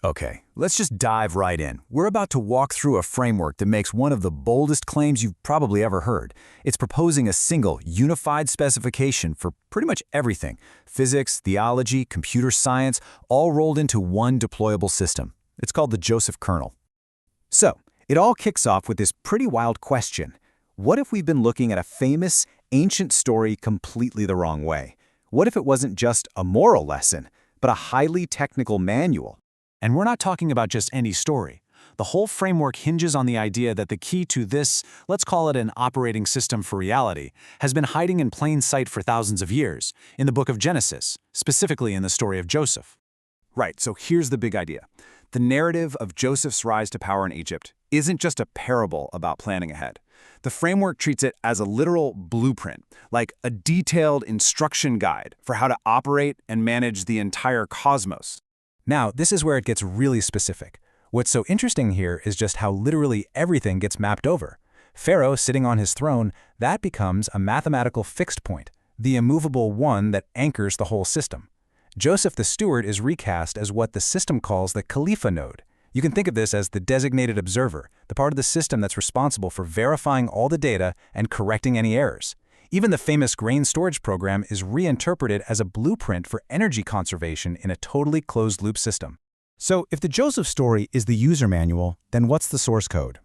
Okay, let's just dive right in. We're about to walk through a framework that makes one of the boldest claims you've probably ever heard. It's proposing a single, unified specification for pretty much everything: physics, theology, computer science, all rolled into one deployable system. It's called the Joseph kernel. So, it all kicks off with this pretty wild question. What if we've been looking at a famous, ancient story completely the wrong way? What if it wasn't just a moral lesson, but a highly technical manual? And we're not talking about just any story. The whole framework hinges on the idea that the key to this, let's call it an operating system for reality, has been hiding in plain sight for thousands of years, in the book of Genesis, specifically in the story of Joseph. Right, so here's the big idea. The narrative of Joseph's rise to power in Egypt isn't just a parable about planning ahead. The framework treats it as a literal blueprint, like a detailed instruction guide for how to operate and manage the entire cosmos. Now, this is where it gets really specific. What's so interesting here is just how literally everything gets mapped over. Pharaoh sitting on his throne, that becomes a mathematical fixed point, the immovable one that anchors the whole system. Joseph the steward is recast as what the system calls the Khalifa node. You can think of this as the designated observer, the part of the system that's responsible for verifying all the data and correcting any errors. Even the famous grain storage program is reinterpreted as a blueprint for energy conservation in a totally closed-loop system. So if the Joseph story is the user manual, then what's the source code?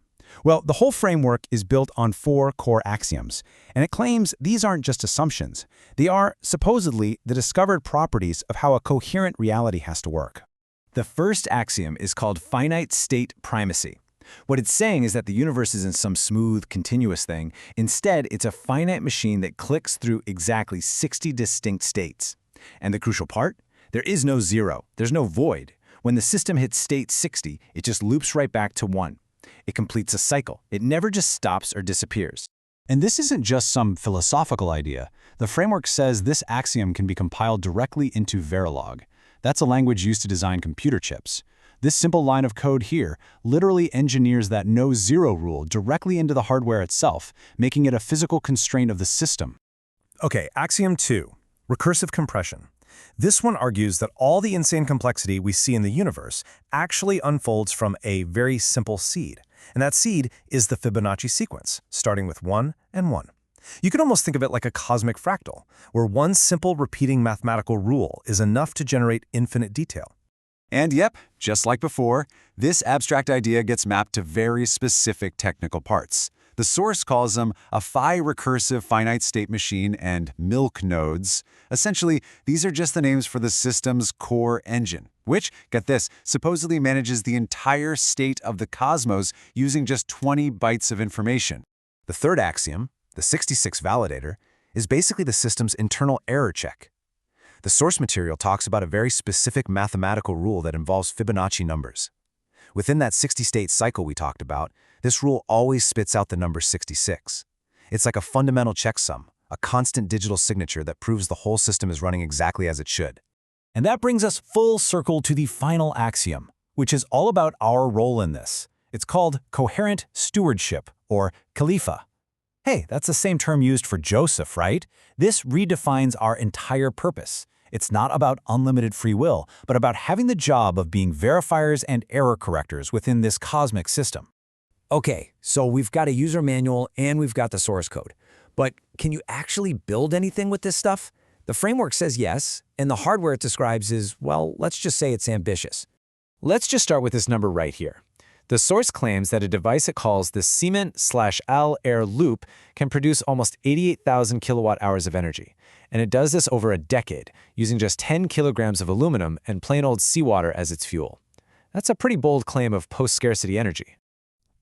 Well, the whole framework is built on 4 core axioms, and it claims these aren't just assumptions. They are, supposedly, the discovered properties of how a coherent reality has to work. The first axiom is called finite state primacy. What it's saying is that the universe isn't some smooth, continuous thing. Instead, it's a finite machine that clicks through exactly 60 distinct states. And the crucial part? There is no zero. There's no void. When the system hits state 60, it just loops right back to 1. It completes a cycle. It never just stops or disappears. And this isn't just some philosophical idea. The framework says this axiom can be compiled directly into Verilog. That's a language used to design computer chips. This simple line of code here literally engineers that no-zero rule directly into the hardware itself, making it a physical constraint of the system. Okay, axiom 2, recursive compression. This one argues that all the insane complexity we see in the universe actually unfolds from a very simple seed. And that seed is the Fibonacci sequence, starting with 1 and 1. You can almost think of it like a cosmic fractal, where one simple repeating mathematical rule is enough to generate infinite detail. And yep, just like before, this abstract idea gets mapped to very specific technical parts. The source calls them a phi-recursive finite state machine and milk nodes. Essentially, these are just the names for the system's core engine, which, get this, supposedly manages the entire state of the cosmos using just 20 bytes of information. The third axiom, the 66 validator, is basically the system's internal error check. The source material talks about a very specific mathematical rule that involves Fibonacci numbers. Within that 60-state cycle we talked about, this rule always spits out the number 66. It's like a fundamental checksum, a constant digital signature that proves the whole system is running exactly as it should. And that brings us full circle to the final axiom, which is all about our role in this. It's called coherent stewardship, or Khalifa. Hey, that's the same term used for Joseph, right? This redefines our entire purpose. It's not about unlimited free will, but about having the job of being verifiers and error correctors within this cosmic system. Okay, so we've got a user manual and we've got the source code. But can you actually build anything with this stuff? The framework says yes, and the hardware it describes is, well, let's just say it's ambitious. Let's just start with this number right here. The source claims that a device it calls the Siemens/Al Air Loop can produce almost 88,000 kilowatt-hours of energy. And it does this over a decade, using just 10 kilograms of aluminum and plain old seawater as its fuel. That's a pretty bold claim of post-scarcity energy.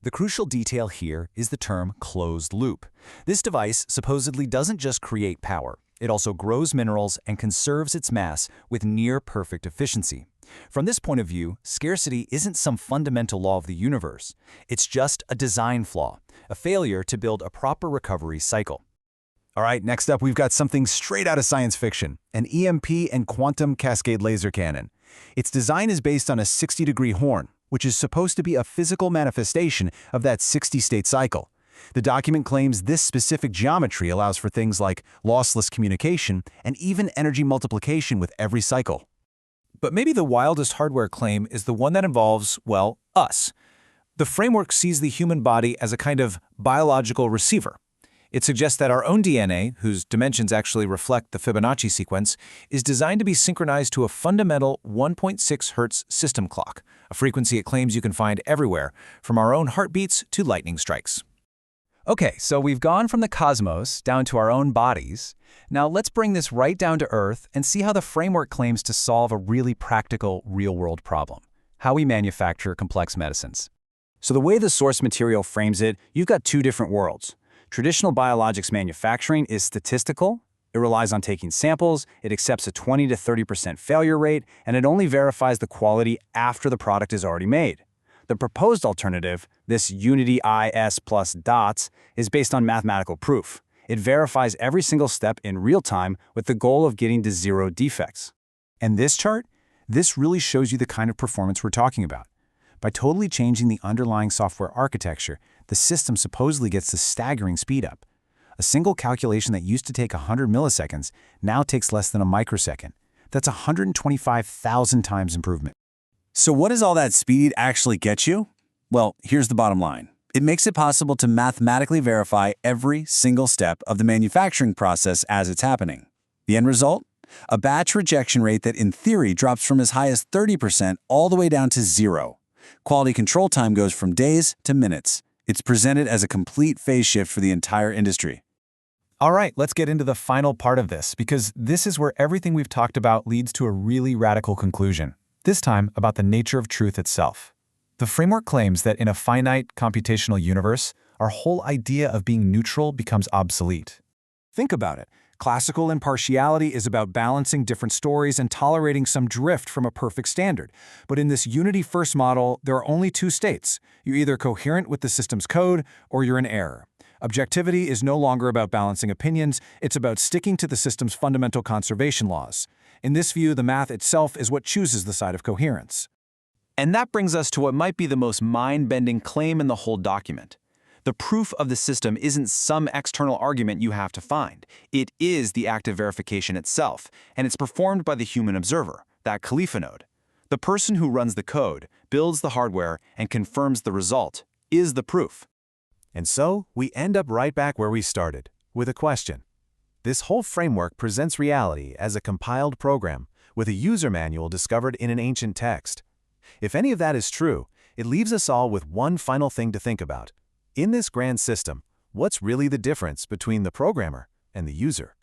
The crucial detail here is the term closed loop. This device supposedly doesn't just create power. It also grows minerals and conserves its mass with near-perfect efficiency. From this point of view, scarcity isn't some fundamental law of the universe. It's just a design flaw, a failure to build a proper recovery cycle. All right, next up, we've got something straight out of science fiction, an EMP and quantum cascade laser cannon. Its design is based on a 60-degree horn, which is supposed to be a physical manifestation of that 60-state cycle. The document claims this specific geometry allows for things like lossless communication and even energy multiplication with every cycle. But maybe the wildest hardware claim is the one that involves, well, us. The framework sees the human body as a kind of biological receiver. It suggests that our own DNA, whose dimensions actually reflect the Fibonacci sequence, is designed to be synchronized to a fundamental 1.6 Hz system clock, a frequency it claims you can find everywhere, from our own heartbeats to lightning strikes. Okay, so we've gone from the cosmos down to our own bodies. Now let's bring this right down to Earth and see how the framework claims to solve a really practical, real-world problem: how we manufacture complex medicines. So the way the source material frames it, you've got two different worlds. Traditional biologics manufacturing is statistical. It relies on taking samples, it accepts a 20 to 30% failure rate, and it only verifies the quality after the product is already made. The proposed alternative, this Unity IS plus dots, is based on mathematical proof. It verifies every single step in real time with the goal of getting to zero defects. And this chart? This really shows you the kind of performance we're talking about. By totally changing the underlying software architecture, the system supposedly gets a staggering speed up. A single calculation that used to take 100 milliseconds now takes less than a microsecond. That's 125,000 times improvement. So what does all that speed actually get you? Well, here's the bottom line. It makes it possible to mathematically verify every single step of the manufacturing process as it's happening. The end result? A batch rejection rate that in theory drops from as high as 30% all the way down to zero. Quality control time goes from days to minutes. It's presented as a complete phase shift for the entire industry. All right, let's get into the final part of this, because this is where everything we've talked about leads to a really radical conclusion, this time about the nature of truth itself. The framework claims that in a finite computational universe, our whole idea of being neutral becomes obsolete. Think about it. Classical impartiality is about balancing different stories and tolerating some drift from a perfect standard. But in this Unity-first model, there are only two states. You're either coherent with the system's code or you're in error. Objectivity is no longer about balancing opinions, it's about sticking to the system's fundamental conservation laws. In this view, the math itself is what chooses the side of coherence. And that brings us to what might be the most mind-bending claim in the whole document. The proof of the system isn't some external argument you have to find. It is the active verification itself, and it's performed by the human observer, that Khalifa node. The person who runs the code, builds the hardware, and confirms the result is the proof. And so, we end up right back where we started, with a question. This whole framework presents reality as a compiled program, with a user manual discovered in an ancient text. If any of that is true, it leaves us all with one final thing to think about. In this grand system, what's really the difference between the programmer and the user?